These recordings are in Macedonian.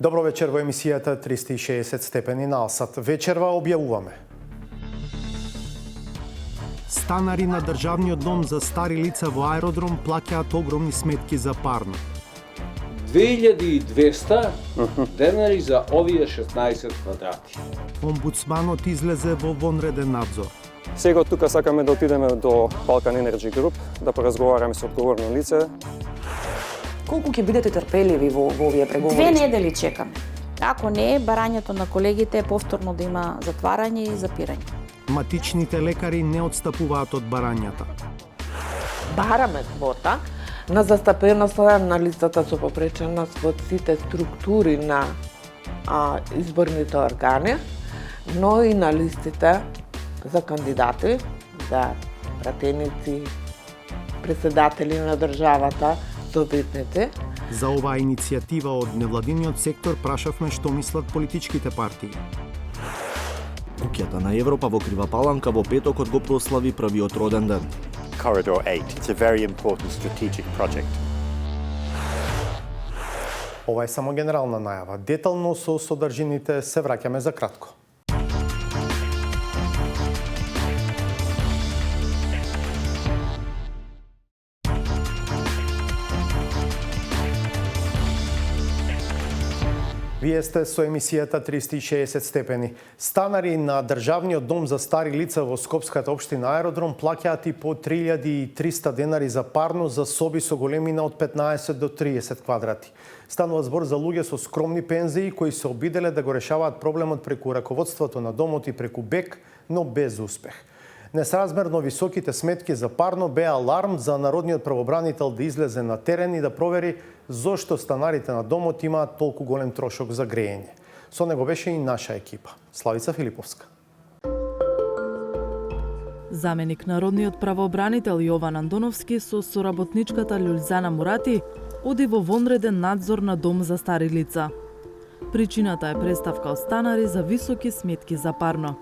Добро вечер во емисијата 360 степени на Алсат. Вечерва објавуваме. Станари на Државниот дом за стари лица во аеродром плаќаат огромни сметки за парно. 2200 денари за овие 16 квадрати. Омбудсманот излезе во вонреден надзор. Сега тука сакаме да отидеме до Balkan Energy Group, да поразговараме со одговорно лице. Колку ќе бидете трпеливи во овие преговори? 2 недели чекам. Ако не, барањето на колегите е повторно да има затварање и запирање. Матичните лекари не отстапуваат од барањата. Бараме квота на застапеност на листата со попреченост во сите структури на изборните органи, но и на листите за кандидати, за пратеници, председатели на државата, советници. За оваа иницијатива од невладиниот сектор прашавме што мислат политичките партии. Куќата на Европа во Крива Паланка во петокот го прослави првиот роден ден. Corridor 8. It's a very important strategic project. Ова е само генерална најава. Детално со содржините се враќаме за кратко. Вие сте со емисијата 360 степени. Станари на Државниот дом за стари лица во Скопската општина Аеродром плаќаат и по 3300 денари за парно за соби со големина од 15 до 30 квадрати. Станува збор за луѓе со скромни пензии кои се обиделе да го решаваат проблемот преку раководството на домот и преку БЕК, но без успех. Несразмерно високите сметки за парно беа аларм за народниот правобранител да излезе на терен и да провери зошто станарите на домот имаат толку голем трошок за грејење. Со него беше и наша екипа. Славица Филиповска. Заменик народниот правобранител Јован Андоновски со соработничката Љулзана Мурати оди во вонреден надзор на дом за стари лица. Причината е представка од станари за високи сметки за парно.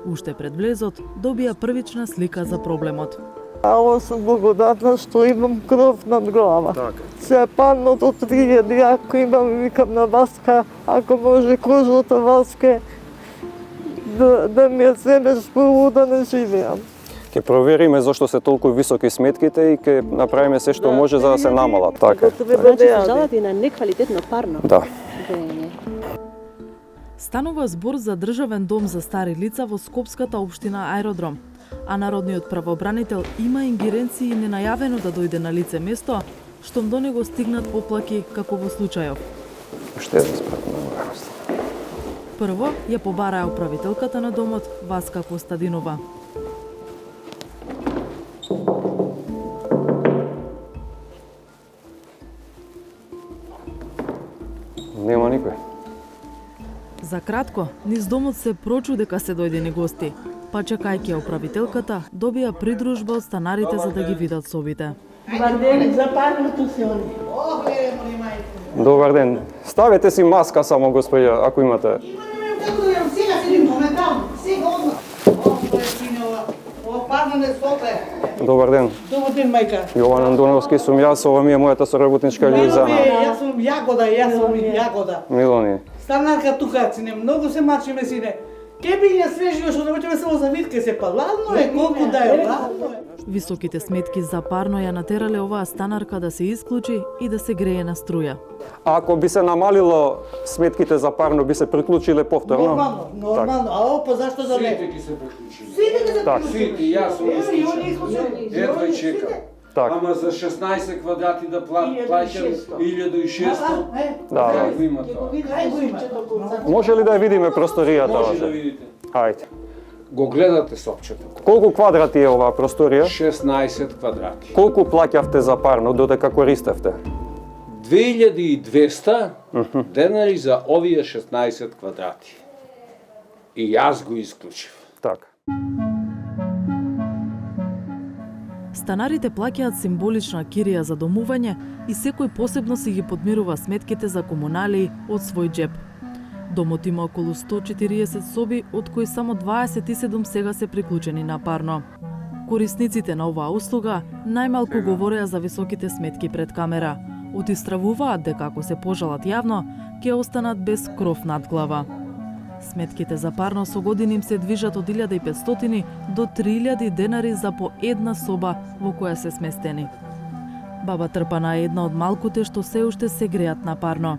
Уште пред влезот добија првична слика за проблемот. Ао сум благодатна што имам кров над глава. Така. Се парно до 3000, ако имам, викам на Васка, ако може кожната Васка, да ми ја земеш прво да не живеам. Ќе провериме зошто се толку високи сметките и ќе направиме се што може за да се намалат. Така. Значи се жалати на неквалитетно парно. Да. Станува збор за државен дом за стари лица во Скопската општина Аеродром, а народниот правобранител има ингеренции ненајавено да дојде на лице место, штом до него стигнат поплаки како во случајов. Што е спратна моралност? Прво ја побараа управителката на домот Васка Костадинова. Нема никој. За кратко, низ домот се прочу дека се дојдени гости, па чекајќи управителката, добија придружба од станарите за да ги видат собите. Добар ден, за парното си они. Добар ден. Ставете си маска само, господја, ако имате. Имаме како да ја сега седим моментално, сега одма. Ова е синова, ова парно не стопе. Добар ден. Добар ден, мајка. Јован Андоновски сум јас, ова ми е мојата соработничка Љузана. Јас сум Јагода. Милони. Станарка тука, сине, многу се мачиме, сине. Ке би ја свежио, што не само за витке се па ладно е, колку да е ладно е. Високите сметки за парно ја натерале оваа станарка да се исклучи и да се грее на струја. Ако би се намалило сметките за парно, би се приклучиле повторно? Нормално. А опа, зашто да не? Сите ги се приклучили. Сите ги се Так. приклучили. Сите, јас сум исклучен. Едва и чекам. Так. Ама за 16 квадрати да плаќам 1600. Да. Кај го има тоа? Кај го има? Може ли да ја видиме просторијата? Може да ваќе? видите. Ајде. Го гледате сопчето. Колку квадрати е оваа просторија? 16 квадрати. Колку плаќавте за парно додека користевте? 2200 денари за овие 16 квадрати. И јас го исклучив. Така. Станарите плаќаат символична кирија за домување и секој посебно си ги подмирува сметките за комунали од свој џеп. Домот има околу 140 соби, од кои само 27 сега се приклучени на парно. Корисниците на оваа услуга најмалку говореа за високите сметки пред камера, Отистравуваат дека ако се пожалат јавно, ќе останат без кров над глава. Сметките за парно со години им се движат од 1500 до 3000 денари за по една соба во која се сместени. Баба Трпана е една од малкуте што се уште се греат на парно.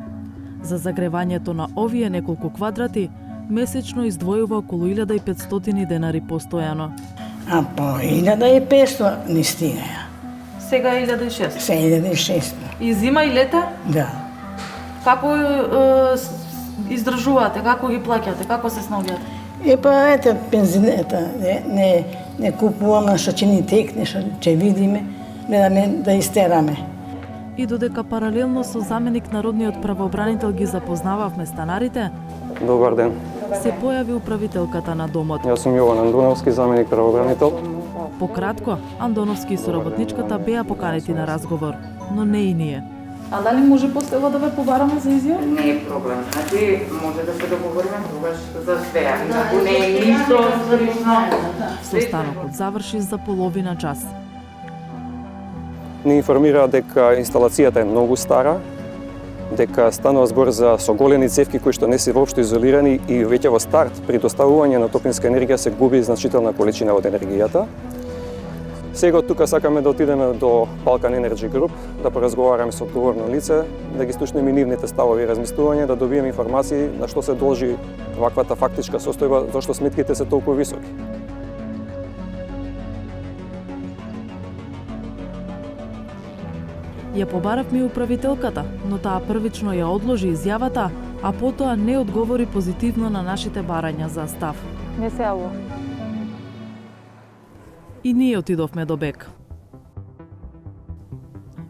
За загревањето на овие неколку квадрати месечно издвојува околу 1500 денари постојано. А по 1500 не стига ја. Сега е 1600. Се 1600. И зима и лета? Да. Како издржувате, како ги плаќате, како се снаоѓате? Па ете пензинета, не купуваме што ќе ни текне, што ќе видиме, гледаме да истераме. И додека паралелно со заменик народниот правообранител ги запознававме станарите, Добар ден. се појави управителката на домот. Јас сум Јован Андоновски, заменик правообранител. Пократко, Андоновски и соработничката беа поканети на разговор, но не и ние. А дали може после ова да ве побараме за изјава? Не е проблем. Значи, може да се договориме тогаш за све. Ако не е ништо слично. Состанокот заврши за половина час. Ни информира дека инсталацијата е многу стара, дека станува збор за соголени цевки кои што не се воопшто изолирани и веќе во старт при доставување на топлинска енергија се губи значителна количина од енергијата. Сега од тука сакаме да отидеме до Balkan Energy Group, да поразговараме со одговорно лице, да ги слушнеме нивните ставови и размислувања, да добиеме информации на што се должи ваквата фактичка состојба, зашто сметките се толку високи. Ја побаравме и управителката, но таа првично ја одложи изјавата, а потоа не одговори позитивно на нашите барања за став. Не се јавува. И ние отидовме до БЕК.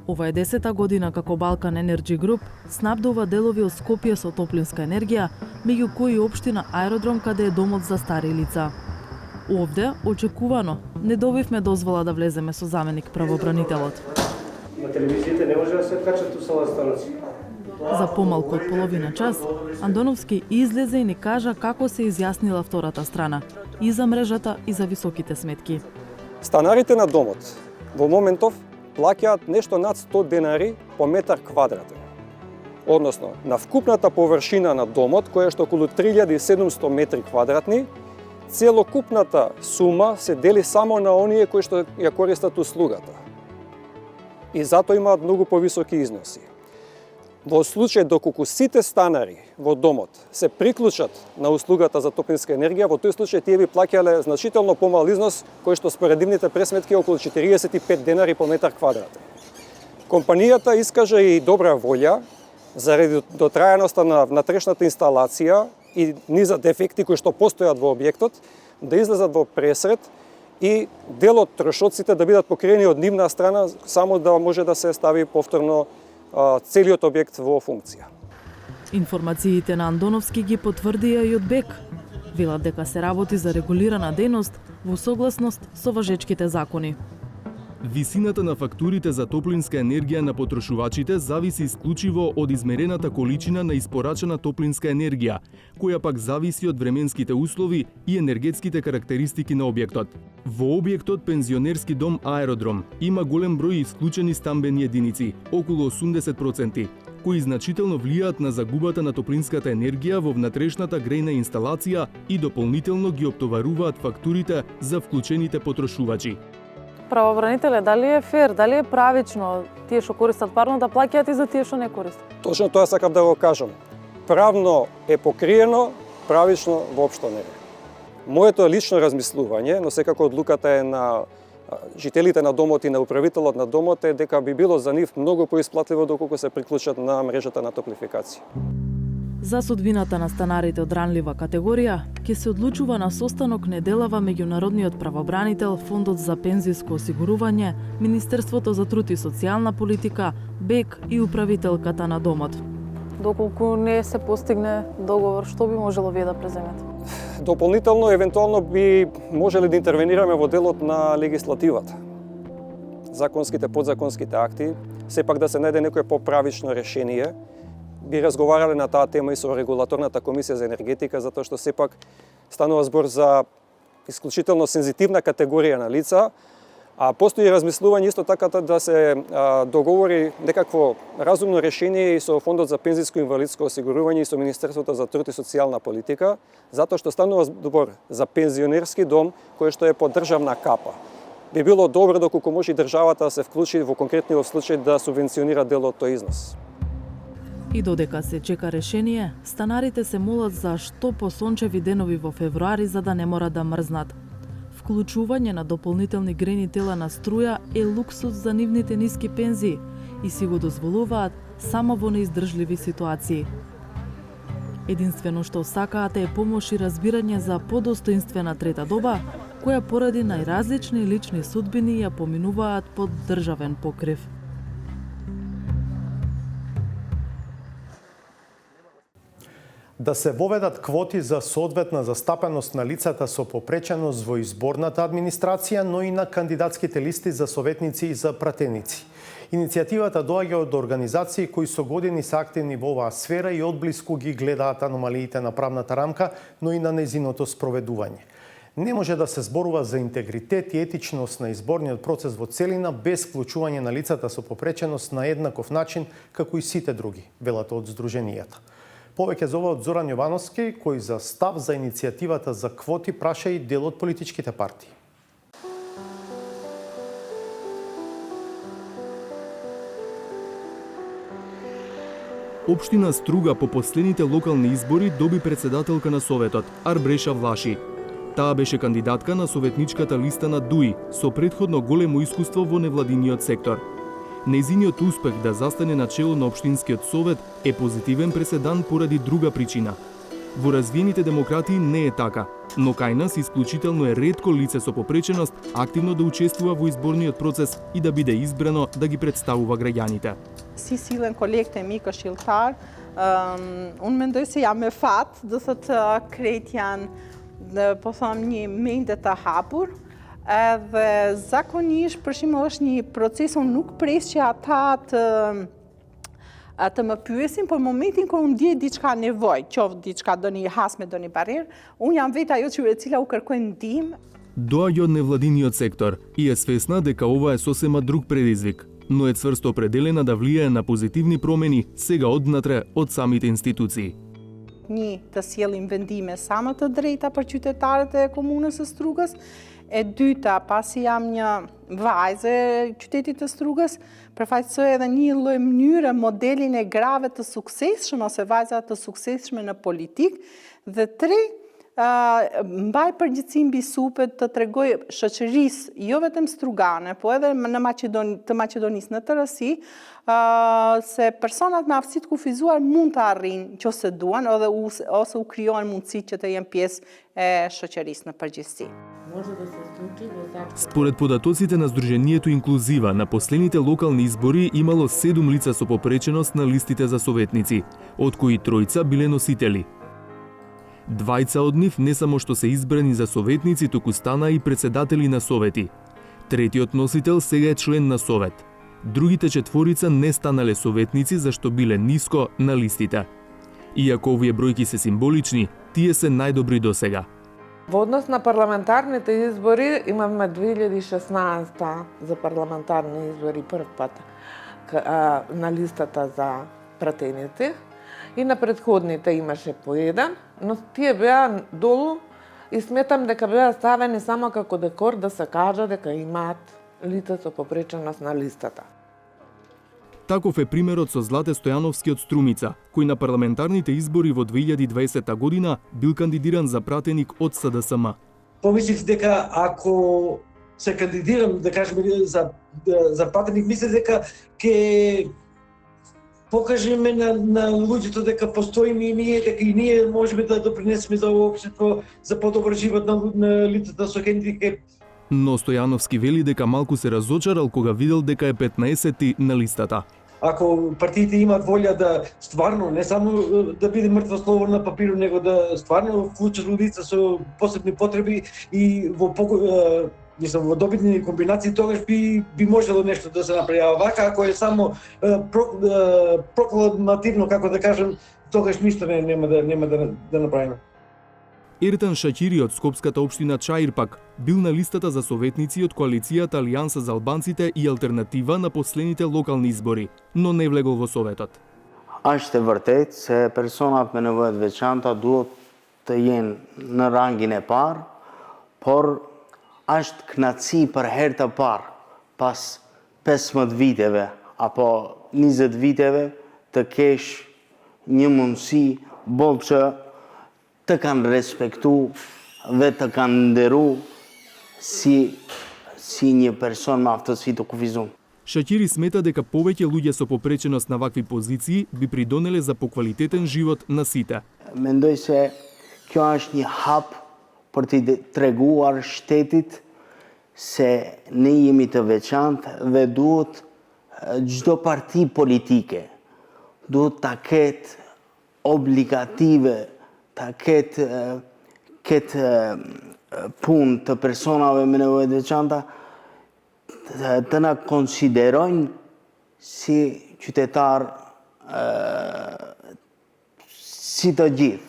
Ова е 10-та година како Balkan Energy Group снабдува делови од Скопје со топлинска енергија, меѓу кои општина Аеродром каде е домот за стари лица. Овде, очекувано, не добивме дозвола да влеземе со заменик правообранителот. На телевизиите не може да се качат у сала станоци. За помалку од половина час, Андоновски излезе и ни кажа како се изјаснила втората страна, и за мрежата и за високите сметки. Станарите на домот во моментов плаќаат нешто над 100 денари по метар квадратен. Односно, на вкупната површина на домот, која е што околу 3700 метри квадратни, целокупната сума се дели само на оние кои што ја користат услугата. И затоа имаат многу повисоки износи. Во случај доколку сите станари во домот се приклучат на услугата за топлинска енергија, во тој случај тие би плаќале значително помал износ, кој што според нивните пресметки е околу 45 денари по метар квадратен. Компанијата искажа и добра волја заради дотрајаноста на внатрешната инсталација и низа дефекти кои што постојат во објектот, да излезат во пресред и дел од трошоците да бидат покриени од нивна страна, само да може да се стави повторно целиот објект во функција. Информациите на Андоновски ги потврдија и од БЕК. Велат дека се работи за регулирана дејност во согласност со важечките закони. Висината на фактурите за топлинска енергија на потрошувачите зависи исклучиво од измерената количина на испорачана топлинска енергија, која пак зависи од временските услови и енергетските карактеристики на објектот. Во објектот пензионерски дом Аеродром има голем број исклучени стамбени единици, околу 80%, кои значително влијаат на загубата на топлинската енергија во внатрешната грејна инсталација и дополнително ги оптоваруваат фактурите за вклучените потрошувачи. Правообранителе, дали е фер, дали е правично тие што користат парно да плаќаат и за тие што не користат? Точно тоа сакам да го кажам. Правно е покриено, правично воопшто не е. Моето лично размислување, но секако одлуката е на жителите на домот и на управителот на домот е дека би било за нив многу поисплатливо доколку се приклучат на мрежата на топлификација. За судбината на станарите од ранлива категорија ќе се одлучува на состанок неделава меѓу Народниот правобранител, Фондот за пензиско осигурување, Министерството за труд и социјална политика, БЕК и управителката на домот. Доколку не се постигне договор, што би можело вие да преземете? Дополнително, евентуално би можеле да интервенираме во делот на легислативата. Законските, подзаконските акти, сепак да се најде некое поправично решение. Би разговарале на таа тема и со регулаторната комисија за енергетика, затоа што сепак станува збор за исклучително сензитивна категорија на лица, А постои размислување исто така да се договори некакво разумно решение и со Фондот за пензиско и инвалидско осигурување и со Министерството за труд и социјална политика, затоа што станува збор за пензионерски дом кој што е под државна капа. Би било добро доколку може државата да се вклучи во конкретниот случај да субвенционира дел од тој износ. И додека се чека решение, станарите се молат за што посончеви денови во февруари за да не мора да мрзнат. Вклучување на дополнителни грени тела на струја е луксус за нивните ниски пензии и си го дозволуваат само во неиздржливи ситуации. Единствено што сакаат е помош и разбирање за подостоинствена трета доба, која поради најразлични лични судбини ја поминуваат под државен покрив. Да се воведат квоти за соодветна застапеност на лицата со попреченост во изборната администрација, но и на кандидатските листи за советници и за пратеници. Иницијативата доаѓа од организации кои со години се активни во оваа сфера и одблиску ги гледаат аномалиите на правната рамка, но и на нејзиното спроведување. Не може да се зборува за интегритет и етичност на изборниот процес во целина без вклучување на лицата со попреченост на еднаков начин како и сите други, велат од Сдруженијата. Повеќе за ова од Зоран Јовановски, кој за став за иницијативата за квоти праша и дел од политичките партии. Општина Струга по последните локални избори доби председателка на Советот, Арбреша Влаши. Таа беше кандидатка на советничката листа на ДУИ, со предходно големо искуство во невладиниот сектор. Нејзиниот успех да застане на чело на Општинскиот совет е позитивен преседан поради друга причина. Во развиените демократии не е така, но кај нас исклучително е ретко лице со попреченост активно да учествува во изборниот процес и да биде избрано да ги представува граѓаните. Si sillen kollegte mi këshilltar, unë mendoj se jam e fat, do thotë krejt janë, po them, një mende të hapur, edhe zakonisht për shembull është një proces, unë nuk pres që ata të më pyesin, por momentin kur unë ndjej diçka nevojë, qoftë diçka doni hasme, doni barrierë, unë jam vetë ajo e cila u kërkoj ndihmë. Доаѓа од невладиниот сектор и е свесна дека ова е сосема друг предизвик, но е цврсто определена да влијае на позитивни промени сега однатре од самите институции. Një, të sjellim vendime sa më të drejta për qytetarët e komunës së Strugës. E dyta, pasi jam një vajzë e qytetit të Strugës, përfaqësoj edhe një lloj mënyre modelin e grave të suksesshëm ose vajza të suksesshme në politik. Dhe tre, mbaj përgjegjësi mbi supet të tregoj shoqërisë, jo vetëm strugane, po edhe të Maqedonisë në tërësi, se personat me aftësi të kufizuar mund të arrijnë nëse duan ose u krijohen mundësi që të jenë pjesë e shoqërisë në përgjithësi. Според податоците на Сдруженијето Инклузива, на последните локални избори имало 7 лица со попреченост на листите за советници, од кои тројца биле носители. Двајца од нив не само што се избрани за советници, туку стана и председатели на совети. Третиот носител сега е член на совет. Другите четворица не станале советници зашто биле ниско на листите. Иако овие бројки се символични, тие се најдобри до сега. Во однос на парламентарните избори имаме 2016 за парламентарни избори прв пат на листата за пратеници и на предходните имаше по еден, но тие беа долу и сметам дека беа ставени само како декор да се кажа дека имаат лица со попреченост на листата. Таков е примерот со Злате Стојановски од Струмица, кој на парламентарните избори во 2020 година бил кандидиран за пратеник од СДСМ. Помислив дека ако се кандидирам, да кажеме, за пратеник, мислев дека ќе покажеме на луѓето дека постоиме и ние, дека и ние можеме да допринесеме за општество, за подобар живот на лицата со хендикеп. Но Стојановски вели дека малку се разочарал кога видел дека е 15-ти на листата. Ако партиите имаат волја да стварно, не само да биде мртво слово на папирот, него да стварно вклучат лица со посебни потреби и во добитни комбинации, тогаш би можело нешто да се направи. А вака, ако е само прокламативно, како да кажем, тогаш ништо нема да направиме. Ертан Шаќири од Скопската општина Чаир пак бил на листата за советници од коалицијата Алијанса за албанците и алтернатива на последните локални избори, но не влегол во советот. Është e vërtet se personat me nevojat veçanta duhet të jenë në rangin e parë, por është kënaqësi për herë të parë pas 15 viteve apo 20 viteve të kesh një mundësi boll që të kanë respektu dhe të kanë nderu si një person me aftësi të kufizuar. Шаќири смета дека повеќе луѓе со попреченост на вакви позиции би придонеле за поквалитетен живот на сите. Mendoj se kjo është një hap për t'i treguar shtetit se ne jemi të veçantë dhe duhet çdo parti politike duhet ta ketë obligative, ta ketë punë të personave me nevoja të veçanta të na konsiderojnë si qytetar si të gjithë.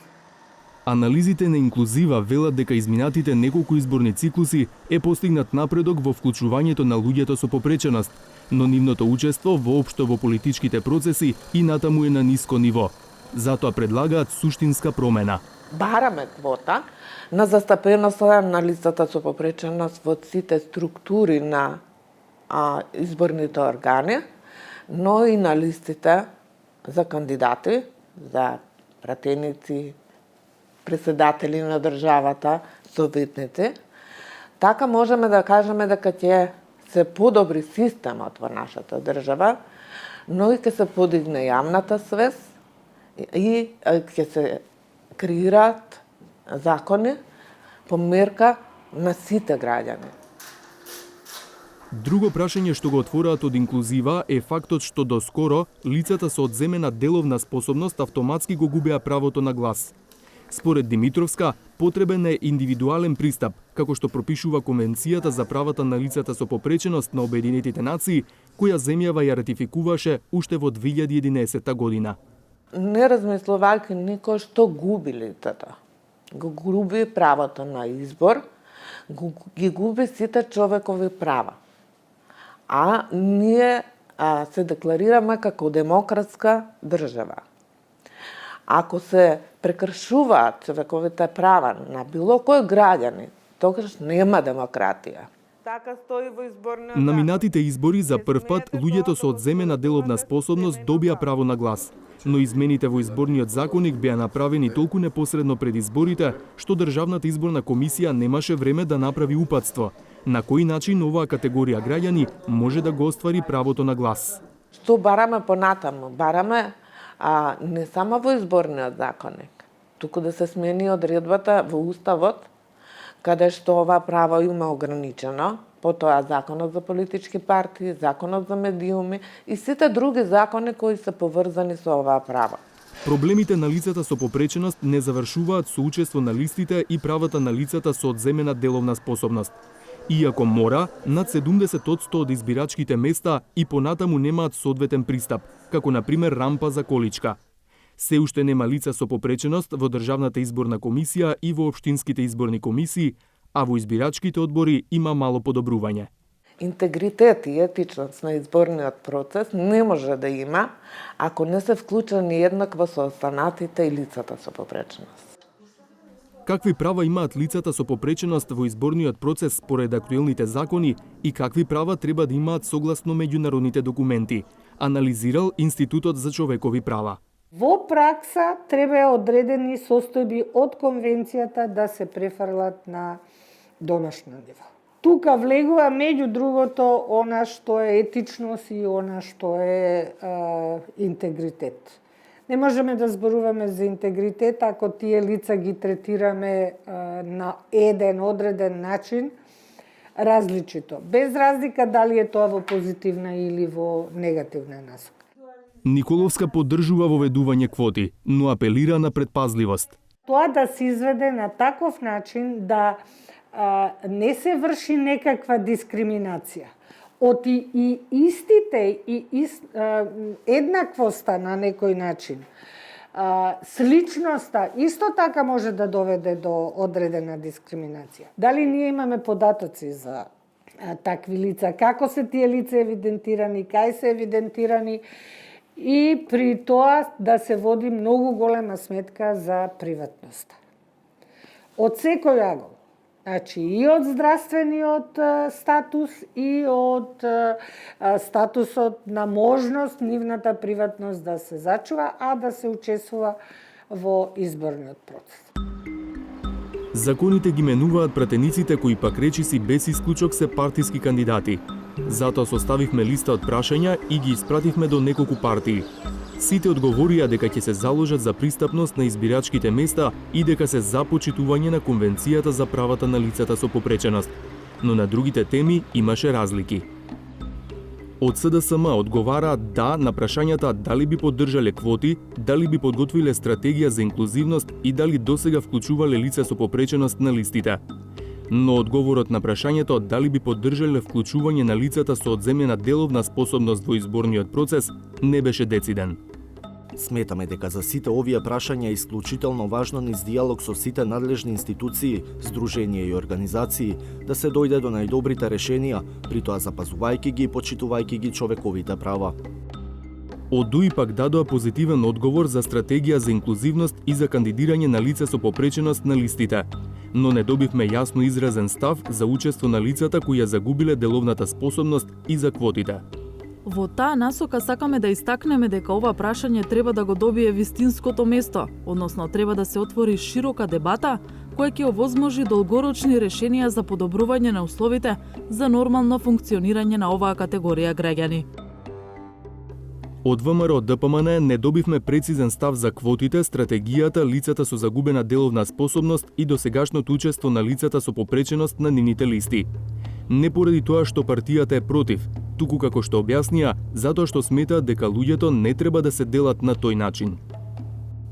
Анализите на инклузива велат дека изминатите неколку изборни циклуси е постигнат напредок во вклучувањето на луѓето со попреченост, но нивното учество воопшто во политичките процеси и натаму е на ниско ниво. Затоа предлагаат суштинска промена. Бараме квота на застапеноста на листата со попреченост во сите структури на изборните органи, но и на листите за кандидати, за пратеници, председатели на државата, советници. Така можеме да кажеме дека ќе се подобри системот во нашата држава, но и ќе се подигне јавната свест и ќе се креираат закони по мерка на сите граѓани. Друго прашање што го отвораат од инклузива е фактот што доскоро лицата со одземена деловна способност автоматски го губеа правото на глас. Според Димитровска, потребен е индивидуален пристап, како што пропишува Конвенцијата за правата на лицата со попреченост на Обединетите нации, која земјава ја ратификуваше уште во 2011 година. Не размислувајќи никој што губи лицата. Го губи правото на избор, ги губи сите човекови права. А ние се декларираме како демократска држава. Ако се прекршуваат човековите права на било кој граѓани, тогаш нема демократија. Така стои во изборниот На минатите избори за прв пат луѓето со одземена деловна способност добија право на глас, но измените во изборниот законник беа направени толку непосредно пред изборите, што Државната изборна комисија немаше време да направи упатство. На кој начин оваа категорија граѓани може да го оствари правото на глас? Што бараме понатаму? Бараме не само во изборниот законник, туку да се смени одредбата во Уставот, каде што ова право има ограничено, потоа законот за политички партии, законот за медиуми и сите други закони кои се поврзани со оваа право. Проблемите на лицата со попреченост не завршуваат со учество на листите и правата на лицата со одземена деловна способност. Иако мора, над 70% од избирачките места и понатаму немаат соодветен пристап, како на пример рампа за количка. Се уште нема лица со попреченост во Државната изборна комисија и во општинските изборни комисии, а во избирачките одбори има мало подобрување. Интегритет и етичност на изборниот процес не може да има ако не се вклучени еднакво со останатите и лицата со попреченост. Какви права имаат лицата со попреченост во изборниот процес според актуелните закони и какви права треба да имаат согласно меѓународните документи, анализирал Институтот за човекови права. Во пракса треба одредени состојби од конвенцијата да се префрлат на домашно ниво. Тука влегува меѓу другото она што е етичност и она што е интегритет. Не можеме да зборуваме за интегритет ако тие лица ги третираме на еден одреден начин различито, без разлика дали е тоа во позитивна или во негативна насока. Николовска поддржува воведување квоти, но апелира на предпазливост. Тоа да се изведе на таков начин да не се врши некаква дискриминација. Од и истите и еднаквоста на некој начин сличноста исто така може да доведе до одредена дискриминација. Дали ние имаме податоци за такви лица, како се тие лица евидентирани, кај се евидентирани и при тоа да се води многу голема сметка за приватноста. Од секој агол. Значи и од здравствениот статус и од статусот на можност нивната приватност да се зачува, а да се учествува во изборниот процес. Законите ги менуваат пратениците кои пак речиси без исклучок се партиски кандидати. Затоа составивме листа од прашања и ги испративме до неколку партии. Сите одговорија дека ќе се заложат за пристапност на избирачките места и дека се за почитување на Конвенцијата за правата на лицата со попреченост. Но на другите теми имаше разлики. Од СДСМ одговараат да на прашањата дали би поддржале квоти, дали би подготвиле стратегија за инклузивност и дали досега вклучувале лица со попреченост на листите. Но одговорот на прашањето дали би поддржале вклучување на лицата со одземена деловна способност во изборниот процес не беше дециден. Сметаме дека за сите овие прашања е исклучително важно низ диалог со сите надлежни институции, здруженија и организации да се дојде до најдобрите решенија, при тоа запазувајќи ги и почитувајќи ги човековите права. Од ДУИ пак дадоа позитивен одговор за стратегија за инклузивност и за кандидирање на лица со попреченост на листите, но не добивме јасно изразен став за учество на лицата кои ја загубиле деловната способност и за квотите. Во таа насока сакаме да истакнеме дека ова прашање треба да го добие вистинското место, односно треба да се отвори широка дебата која ќе овозможи долгорочни решенија за подобрување на условите за нормално функционирање на оваа категорија граѓани. Од ВМРО ДПМН не добивме прецизен став за квотите, стратегијата, лицата со загубена деловна способност и досегашното учество на лицата со попреченост на нивните листи. Не поради тоа што партијата е против, туку како што објаснија, затоа што сметаат дека луѓето не треба да се делат на тој начин.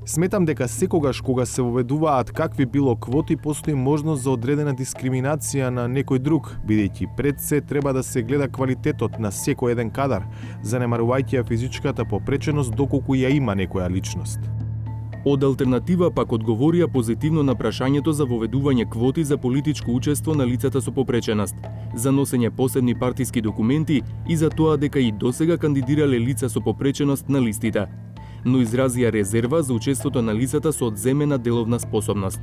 Сметам дека секогаш кога се воведуваат какви било квоти, постои можност за одредена дискриминација на некој друг, бидејќи пред се треба да се гледа квалитетот на секој еден кадар, занемарувајќи ја физичката попреченост доколку ја има некоја личност. Од алтернатива пак одговорија позитивно на прашањето за воведување квоти за политичко учество на лицата со попреченост, за носење посебни партиски документи и за тоа дека и досега кандидирале лица со попреченост на листите, но изразија резерва за учеството на лицата со одземена деловна способност.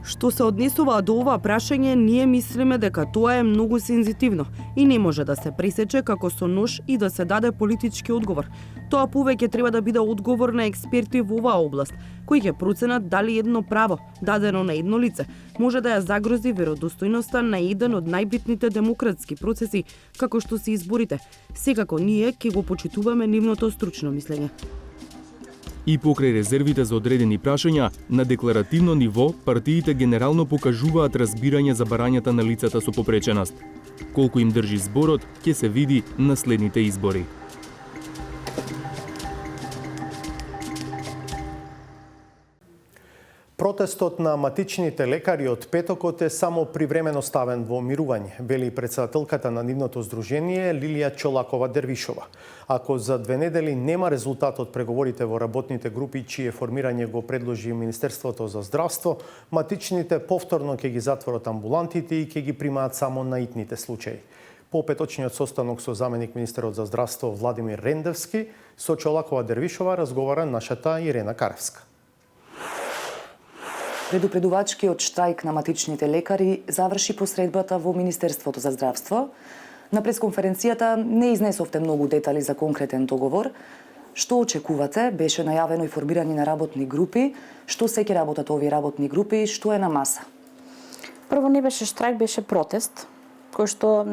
Што се однесува до ова прашање, ние мислиме дека тоа е многу сензитивно и не може да се пресече како со нож и да се даде политички одговор. Тоа повеќе треба да биде одговор на експерти во оваа област, кои ќе проценат дали едно право, дадено на едно лице, може да ја загрози веродостојноста на еден од најбитните демократски процеси, како што се изборите. Секако ние ќе го почитуваме нивното стручно мислење. И покрај резервите за одредени прашања, на декларативно ниво партиите генерално покажуваат разбирање за барањата на лицата со попреченост. Колку им држи зборот, ќе се види на следните избори. Протестот на матичните лекари од петокот е само привремено ставен во мирување, вели претседателката на нивното здружение Лилија Чолакова-Дервишова. Ако за 2 недели нема резултат од преговорите во работните групи, чие формирање го предложи Министерството за здравство, матичните повторно ќе ги затворат амбулантите и ќе ги примаат само наитните случаи. По петочниот состанок со заменик министерот за здравство Владимир Рендевски, со Чолакова-Дервишова разговара нашата Ирена Каревска. Предупредувачкиот штрајк на матичните лекари заврши посредбата во Министерството за здравство. На пресконференцијата не изнесовте многу детали за конкретен договор. Што очекувате? Беше најавено и формирање на работни групи. Што се ќе работат овие работни групи? Што е на маса? Прво не беше штрајк, беше протест, кој што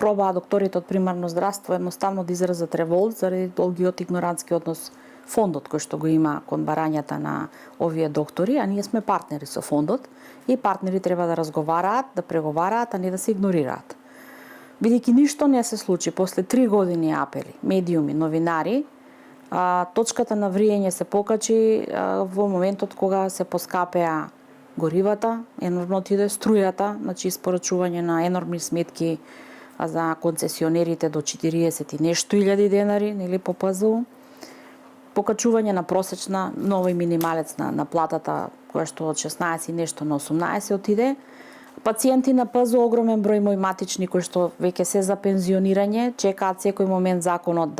пробаа докторите од примарно здравство едноставно да изразат револт заради долгиот игнорантски однос фондот кој што го има кон барањата на овие доктори, а ние сме партнери со фондот и партнери треба да разговараат, да преговараат, а не да се игнорираат. Бидејќи ништо не се случи после 3 години апели, медиуми, новинари, точката на вриење се покачи во моментот кога се поскапеа горивата, енормно отиде струјата, значи испорачување на енормни сметки за концесионерите до 40 и нешто илјади денари, по ПЗУ. покачување на просечна нова и минималец на платата, која што од 16 и нешто на 18 отиде. Пациенти на ПЗ, огромен број мои матични кои што веќе се за пензионирање, чекаат секој момент законот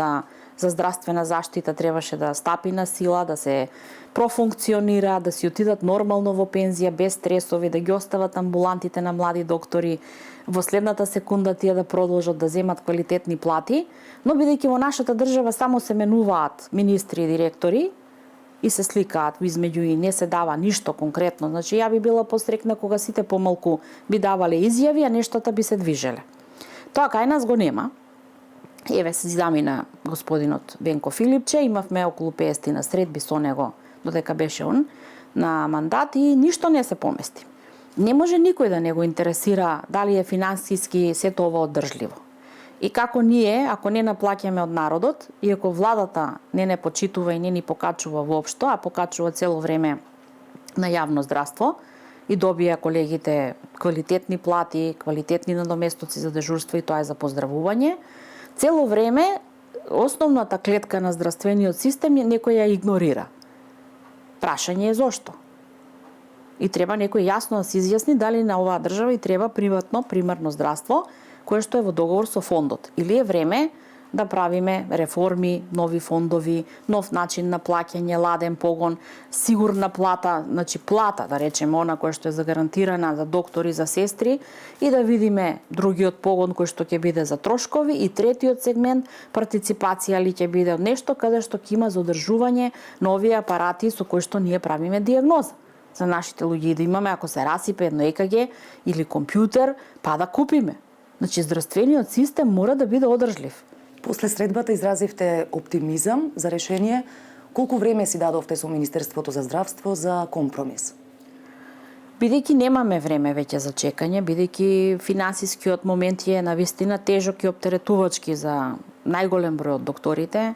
за здравствена заштита требаше да стапи на сила, да се профункционира, да си отидат нормално во пензија, без стресови, да ги остават амбулантите на млади доктори, во следната секунда тие да продолжат да земат квалитетни плати, но бидејќи во нашата држава само се менуваат министри и директори и се сликаат измеѓу и не се дава ништо конкретно. Значи, ја би била посрекна кога сите помалку би давале изјави, а нештата би се движеле. Тоа кај нас го нема. Еве се замина господинот Венко Филипче, имавме околу 50 на средби со него, додека беше он на мандат и ништо не се помести. Не може никој да не го интересира дали е финансиски сето ова оддржливо. И како ние, ако не наплаќаме од народот, и ако владата не почитува и не ни покачува воопшто, а покачува цело време на јавно здравство, и добија колегите квалитетни плати, квалитетни надоместоци за дежурство и тоа е за поздравување, цело време основната клетка на здравствениот систем некој ја игнорира. Прашање е зошто? И треба некој јасно да се изјасни дали на оваа држава и треба приватно примарно здравство, кое што е во договор со фондот. Или е време да правиме реформи, нови фондови, нов начин на плаќање, ладен погон, сигурна плата, значи плата, да речеме, она која што е загарантирана за доктори, за сестри, и да видиме другиот погон кој што ќе биде за трошкови, и третиот сегмент, партиципација ли ќе биде од нешто каде што ќе има за одржување нови апарати со кои што ние правиме диагноза за нашите луѓе, да имаме, ако се расипе едно ЕКГ или компјутер, па да купиме. Значи, здравствениот систем мора да биде одржлив. После средбата изразивте оптимизам за решение. Колку време си дадовте со Министерството за здравство за компромис? Бидејќи немаме време веќе за чекање, бидејќи финансискиот момент е навистина тежок и оптеретувачки за најголем број од докторите,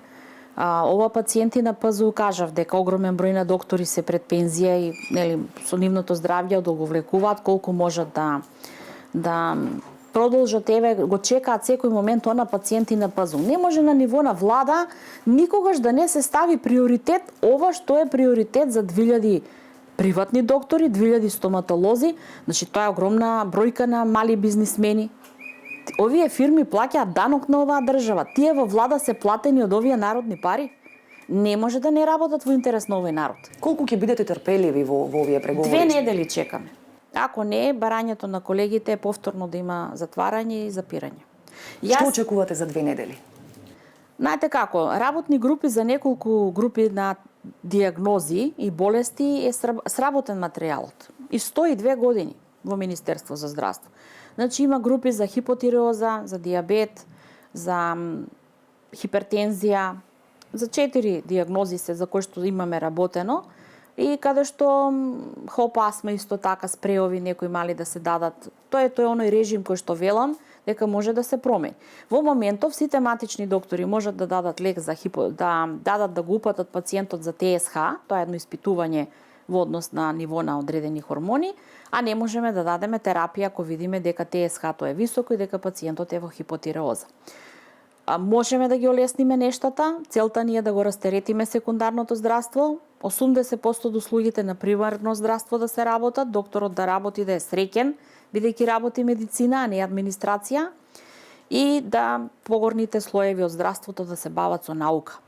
ова пациенти на ПЗУ кажав дека огромен број на доктори се пред пензија и нели со нивното здравје одолговлекуваат колку можат да продолжат, еве го чекаат секој момент она пациенти на ПЗУ. Не може на ниво на влада никогаш да не се стави приоритет ова што е приоритет за 2000 приватни доктори, 2000 стоматолози, значи тоа е огромна бројка на мали бизнисмени. Овие фирми плаќаат данок на оваа држава. Тие во влада се платени од овие народни пари. Не може да не работат во интерес на овој народ. Колку ќе бидете трпеливи во овие преговори? 2 недели чекаме. Ако не, барањето на колегите е повторно да има затварање и запирање. Што очекувате за 2 недели? Знаете како, работни групи за неколку групи на диагнози и болести е сработен материјалот. И 102 години во Министерство за здравство. Значи има групи за хипотиреоза, за диабет, за хипертензија, за 4 диагнози се за кои што имаме работено, и каде што хопасма исто така спреови некои мали да се дадат. Тоа е оној режим кој што велам дека може да се промени. Во моментов сите матични доктори можат да дадат лек за да го упатат пациентот за ТСХ, тоа е едно испитување во однос на ниво на одредени хормони, а не можеме да дадеме терапија ако видиме дека ТСХ-то е високо и дека пациентот е во хипотиреоза. Можеме да ги олесниме нештата, целта ни е да го растеретиме секундарното здравство, 80% од услугите на примарно здравство да се работат, докторот да работи да е среќен, бидејќи работи медицина, а не администрација, и да погорните слоеви од здравството да се бават со наука.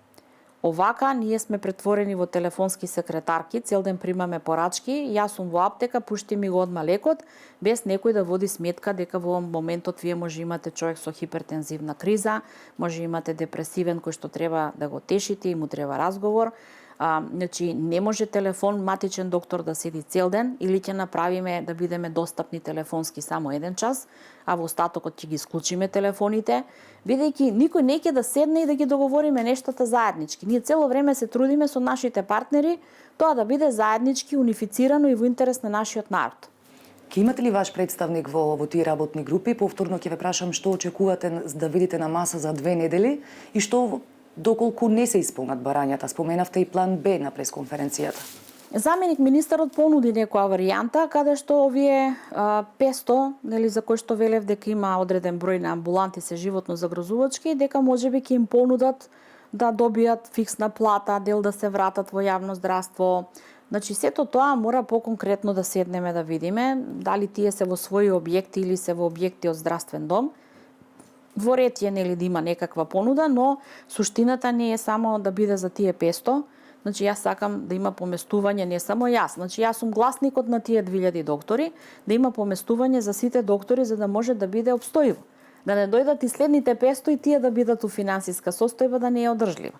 Овака, ние сме претворени во телефонски секретарки, цел ден примаме порачки, јас сум во аптека, пушти ми го одма лекот, без некој да води сметка дека во моментот вие може имате човек со хипертензивна криза, може имате депресивен кој што треба да го тешите и му треба разговор. Значи, не може телефон матичен доктор да седи цел ден, или ќе направиме да бидеме достапни телефонски само 1 час, а во остатокот ќе ги исклучиме телефоните, бидејќи никој не ќе да седне и да ги договориме нештата заеднички. Ние цело време се трудиме со нашите партнери тоа да биде заеднички, унифицирано и во интерес на нашиот народ. Ке имате ли ваш представник во тие работни групи? Повторно ќе ве прашам што очекувате да видите на маса за 2 недели и што доколку не се исполнат барањата. Споменавте и план Б на пресконференцијата. Заменик министерот понуди некоја варијанта каде што овие 500, нели, за кои што велев дека има одреден број на амбуланти се животно загрозувачки, дека можеби ќе им понудат да добијат фиксна плата, дел да се вратат во јавно здравство. Значи, сето тоа мора поконкретно да седнеме да видиме, дали тие се во своји објекти или се во објекти од здравствен дом. Во ред е, нели, да има некаква понуда, но суштината не е само да биде за тие 500. Значи, јас сакам да има поместување, не само јас. Значи, јас сум гласникот на тие 2000 доктори, да има поместување за сите доктори, за да може да биде обстојиво. Да не дојдат и следните 500 и тие да бидат у финансиска состојба, да не е одржлива.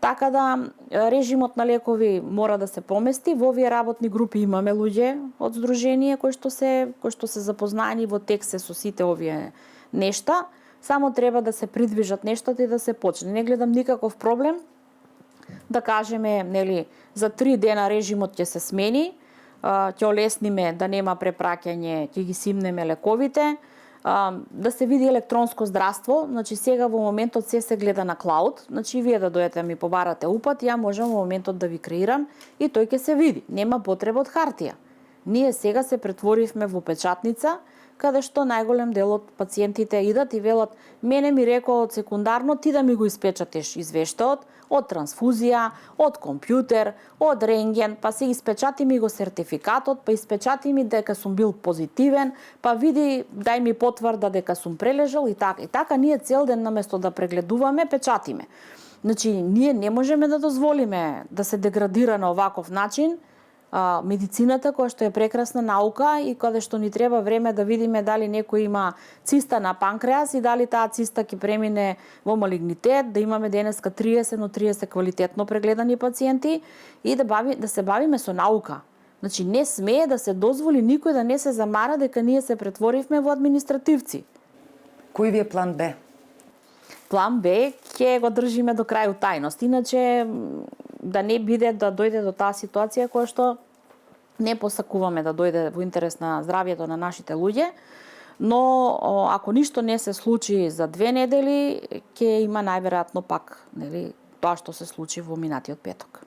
Така да, режимот на лекови мора да се помести. Во овие работни групи имаме луѓе од здружение кои што се запознаени во текст со сите овие нешта. Само треба да се придвижат нештата и да се почне. Не гледам никаков проблем да кажеме, нели, за 3 дена режимот ќе се смени, ќе олесниме да нема препраќање, ќе ги симнеме лековите, да се види електронско здравство. Значи, сега во моментот се гледа на клауд. Значи, вие да дојдете ми побарате упат, ја можам во моментот да ви креирам и тој ќе се види. Нема потреба од хартија. Ние сега се претворивме во печатница, каде што најголем дел од пациентите идат и велат: мене ми рекоа од секундарно ти да ми го испечатиш извештаот од трансфузија, од компјутер, од рентген, па се испечати ми го сертификатот, па испечати ми дека сум бил позитивен, па види, дај ми потврда дека сум прележал и така. И така ние цел ден наместо да прегледуваме, печатиме. Значи, ние не можеме да дозволиме да се деградира на оваков начин медицината, која што е прекрасна наука и каде што ни треба време да видиме дали некој има циста на панкреас и дали таа циста ќе премине во малигнитет, да имаме денеска 30 но 30 квалитетно прегледани пациенти и да се бавиме со наука. Значи, не смее да се дозволи никој да не се замара дека ние се претворивме во административци. Кој ви е план Б? План Б ќе го држиме до крај тајност. Иначе да не биде да дојде до таа ситуација која што не посакуваме да дојде во интерес на здравјето на нашите луѓе, но ако ништо не се случи за 2 недели, ќе има најверојатно пак, нели, тоа што се случи во минатиот петок.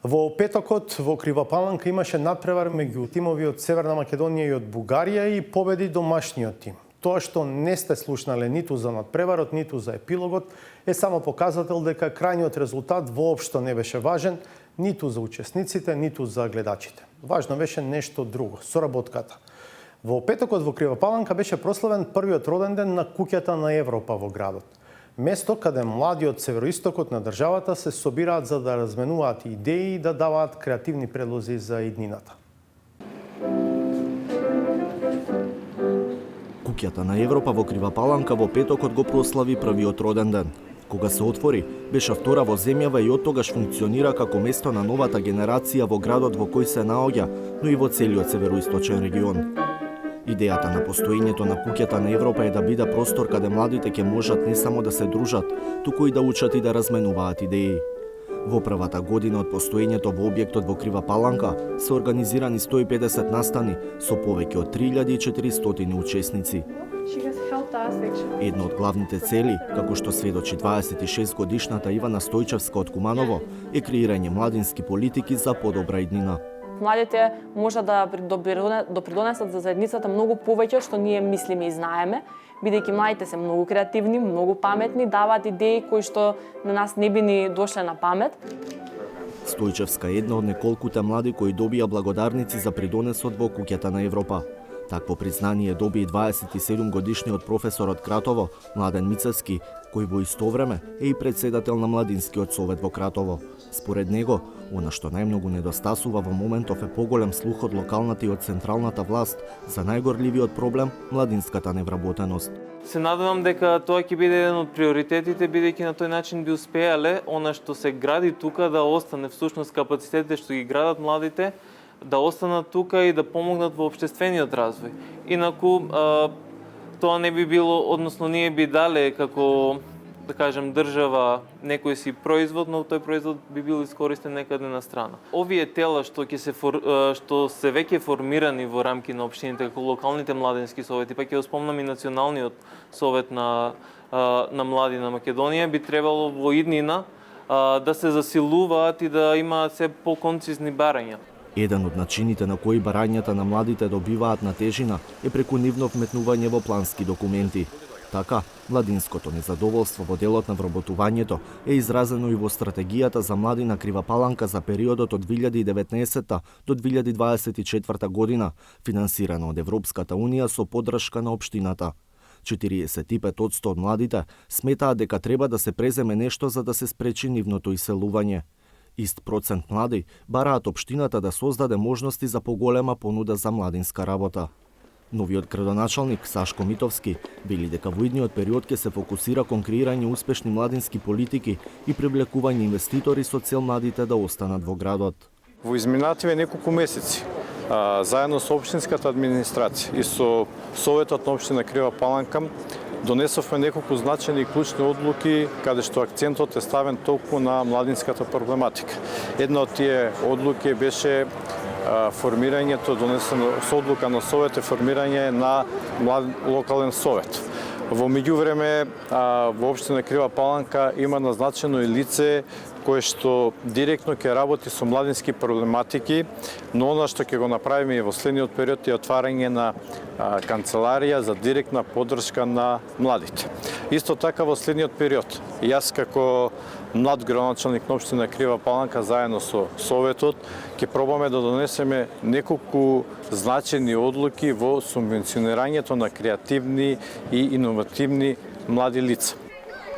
Во петокот во Кривопаланка имаше надпревар меѓу тимови од Северна Македонија и од Бугарија и победи домашниот тим. Тоа што не сте слушнале ниту за надпреварот, ниту за епилогот е само показател дека крајниот резултат воопшто не беше важен ниту за учесниците, ниту за гледачите. Важно беше нешто друго, соработката. Во петокот во Кривопаланка беше прославен првиот роден ден на Куќата на Европа во градот. Место каде млади од североистокот на државата се собираат за да разменуваат идеи и да даваат креативни предлози за иднината. Куќата на Европа во Кривопаланка во петокот го прослави првиот роден ден. Кога се отвори, беше втора во земјава и оттогаш функционира како место на новата генерација во градот во кој се наоѓа, но и во целиот североисточен регион. Идејата на постоењето на Куќата на Европа е да биде простор каде младите ќе можат не само да се дружат, туку и да учат и да разменуваат идеи. Во првата година од постоењето во објектот во Кривопаланка се организирани 150 настани со повеќе од 3400 учесници. Една од главните цели, како што сведочи 26 годишната Ивана Стојчевска од Куманово, е креирање младински политики за подобра иднина. Младите можат да допридонесат за заедницата многу повеќе што ние мислиме и знаеме, бидејќи младите се многу креативни, многу паметни, даваат идеи кои што на нас не би ни дошле на памет. Стојчевска е една од неколкуте млади кои добија благодарници за придонесот во Куќата на Европа. Такво признание доби и 27 годишниот професор од Кратово, Младен Мицевски, кој во исто време е и председател на Младинскиот совет во Кратово. Според него, она што најмногу недостасува во моментов е поголем слух од локалната и од централната власт за најгорливиот проблем – младинската невработеност. Се надевам дека тоа ќе биде еден од приоритетите, бидејќи на тој начин би успеале она што се гради тука да остане, всушност капацитетите што ги градат младите, да останат тука и да помогнат во општествениот развој. Инаку, тоа не би било, односно ние би дале како, да кажем, држава некој си производ, но тој производ би бил искористен некаде на страна. Овие тела што се веќе формирани во рамки на општините, како локалните младински совети, па ќе спомнам и националниот совет на млади на Македонија, би требало во иднина да се засилуваат и да имаат се поконцизни барања. Еден од начините на кои барањата на младите добиваат на тежина е преку нивно вметнување во плански документи. Така, младинското незадоволство во делот на вработувањето е изразено и во стратегијата за млади на Крива Паланка за периодот од 2019 до 2024 година, финансирана од Европската Унија со поддршка на општината. 45% од младите сметаат дека треба да се преземе нешто за да се спречи нивното иселување. Ист процент млади бараат општината да создаде можности за поголема понуда за младинска работа. Новиот градоначалник Сашко Митовски вели дека во идниот период ќе се фокусира кон креирање успешни младински политики и привлекување инвеститори со цел младите да останат во градот. Во изминативе неколку месеци, заедно со општинската администрација и со Советот на општина Крива Паланка, донесовме неколку значајни и клучни одлуки каде што акцентот е ставен толку на младинската проблематика. Една од тие одлуки беше формирањето, донесено со одлука на Совет, формирање на локален совет. Во меѓувреме, во општина Крива Паланка има назначено и лице кое што директно ќе работи со младински проблематики, но она што ќе го направиме и во следниот период е отварање на канцеларија за директна поддршка на младите. Исто така во следниот период, јас како млад градоначалник на општина Крива Паланка заедно со Советот ќе пробаме да донесеме неколку значајни одлуки во субвенционирањето на креативни и иновативни млади лица.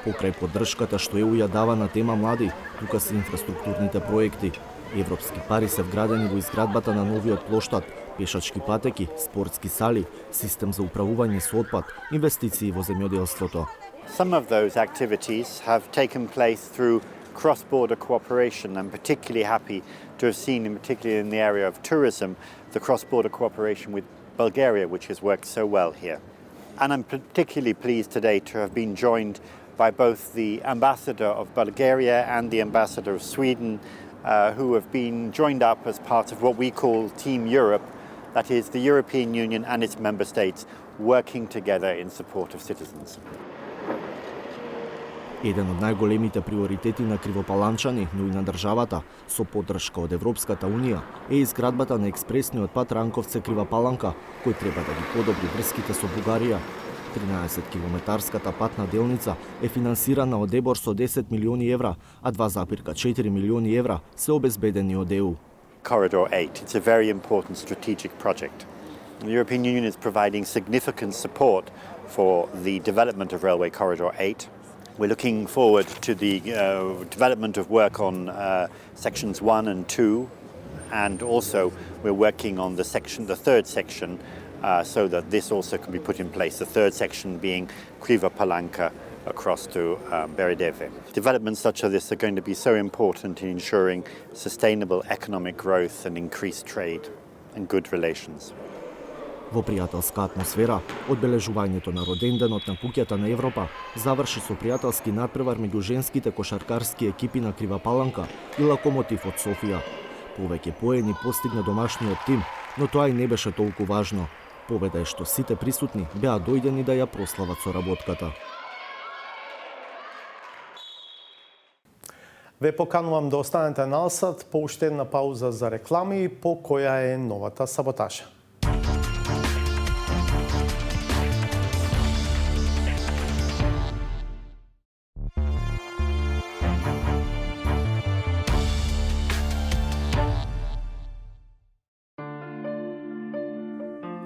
Покрај поддршката што ЕУ ја дава на тема млади, тука се инфраструктурните проекти. Европски пари се вградени во изградбата на новиот плоштад, пешачки патеки, спортски сали, систем за управување со отпад, инвестиции во земјоделството. Some of those activities have taken place through cross-border cooperation. I'm particularly happy to have seen, particularly in the area of tourism, the cross-border cooperation with Bulgaria, which has worked so well here. And I'm particularly pleased today to have been joined by both the ambassador of Bulgaria and the ambassador of Sweden, who have been joined up as part of what we call Team Europe, that is the European Union and its member states working together in support of citizens. Еден од најголемите приоритети на кривопаланчани, но и на државата, со поддршка од Европската Унија, е изградбата на експресниот пат Ранковце-Крива Паланка, кој треба да ги подобри врските со Бугарија. 13-километарската патна делница е финансирана од ЕБОР со 10 милиони евра, а 2,4 милиони евра се обезбедени од ЕУ. Corridor 8, it's a very important strategic project. The European Union is providing significant support for the development of Railway Corridor 8. We're looking forward to the development of work on sections 1 and 2, and also we're working on the third section, so that this also can be put in place. The third section being Kriva Palanka across to Beredeve. Developments such as this are going to be so important in ensuring sustainable economic growth and increased trade and good relations. Во пријателска атмосфера, одбележувањето на роденденот на куќата на Европа заврши со пријателски надпревар меѓу женските кошаркарски екипи на Крива Паланка и Локомотив од Софија. Повеќе поени постигна домашниот тим, но тоа и не беше толку важно. Победа е што сите присутни беа дојдени да ја прослават соработката. Ве поканувам да останете налсад по уште една пауза за реклами по која е новата саботажа.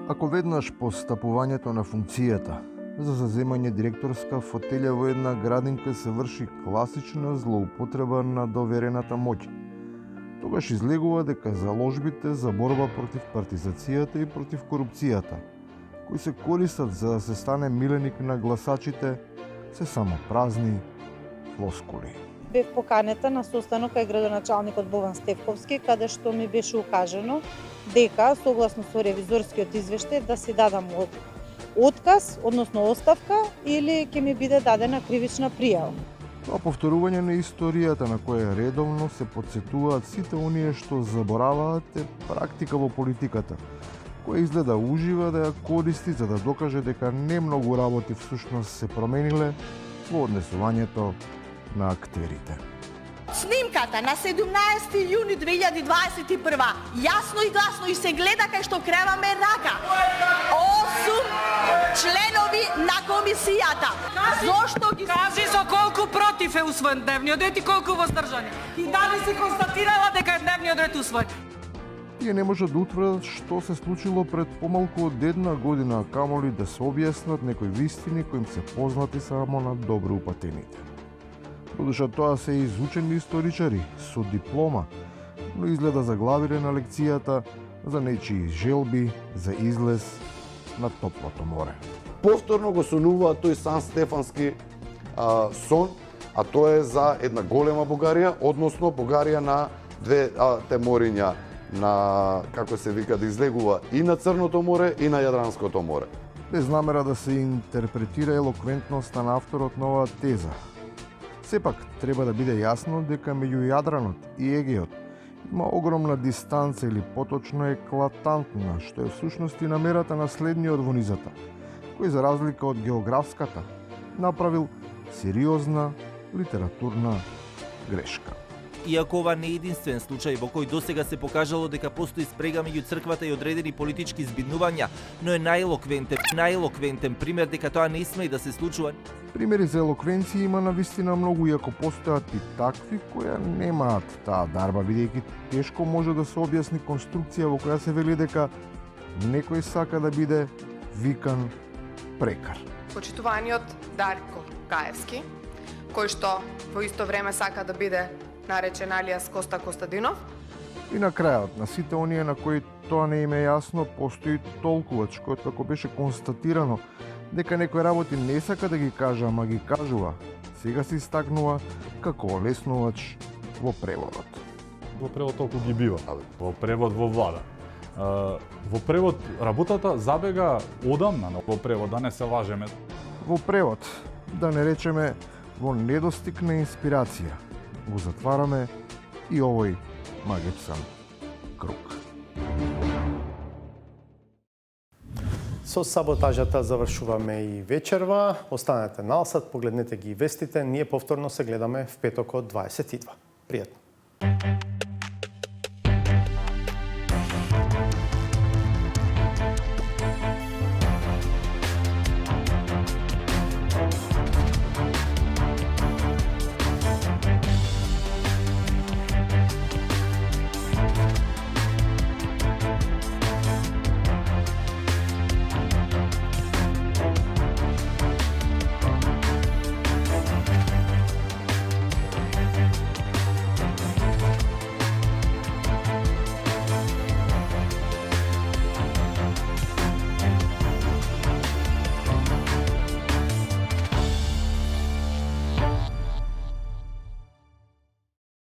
Ако веднаш по стапувањето на функцијата за заземање директорска фотелја во една градинка се врши класична злоупотреба на доверената моќ, тогаш излегува дека заложбите за борба против партизацијата и против корупцијата, кои се користат за да се стане миленик на гласачите, се само празни флоскули. Бев поканета на состанок кај градоначалникот Бован Стефковски, каде што ми беше укажано дека, согласно со ревизорскиот извештај, да си дадам отказ, односно оставка, или ќе ми биде дадена кривична пријава. Тоа повторување на историјата на која редовно се потсетуваат сите оние што забораваат е практика во политиката, која изгледа ужива да ја користи за да докаже дека не многу работи всушност се промениле во однесувањето на актерите. Снимка Сликата на 17 јуни 2021 јасно и гласно и се гледа кај што креваме рака. 8 членови на комисијата. Зошто ги Кажи со колку против е усвоен дневниот ред и колку воздржани. И дали си констатирала дека е дневниот ред усвоен? Тие не можат да утврдат што се случило пред помалку од една година, а камоли да се објаснат некои вистини кои им се познати само на добро упатените. Додуша тоа се изучени историчари со диплома, но изгледа заглавиле на лекцијата за нечии желби за излез на топлото море. Повторно го сонува тој Сан Стефански сон, а тоа е за една голема Бугарија, односно Бугарија на двете мориња, на, како се вика, да излегува и на Црното море и на Јадранското море. Без намера да се интерпретира елоквентноста на авторот на оваа теза. Сепак, треба да биде јасно дека меѓу Јадранот и Егеот има огромна дистанца или поточно еклатантна, што е всушност и намерата на следниот во низата, кој за разлика од географската направил сериозна литературна грешка. Иако ова не е единствен случај во кој досега се покажало дека постои спрега меѓу црквата и одредени политички збиднувања, но е најелоквентен пример дека тоа не сме и да се случува. Примери за елоквенција има навистина многу, иако постојат и такви кои немаат таа дарба, бидејќи тешко може да се објасни конструкција во која се вели дека некој сака да биде викан прекар. Почитуваниот Дарко Гаевски, кој што во исто време сака да биде наречен алијас Коста Костадинов. И на крајот, на сите оние на кои тоа не им е јасно, постои толкувач, кој како беше констатирано дека некои работи не сака да ги кажа, ама ги кажува. Сега се истакнува како олеснувач во преводот. Во превод толку ги бива, во превод во влада. Во превод работата забега одамна, но во превод да не се лажеме. Во превод, да не речеме во недостиг на инспирација, го затвараме и овој магичен круг. Со саботажата завршуваме и вечерва. Останете налсад, погледнете ги вестите. Ние повторно се гледаме в петок од 22. Пријатно.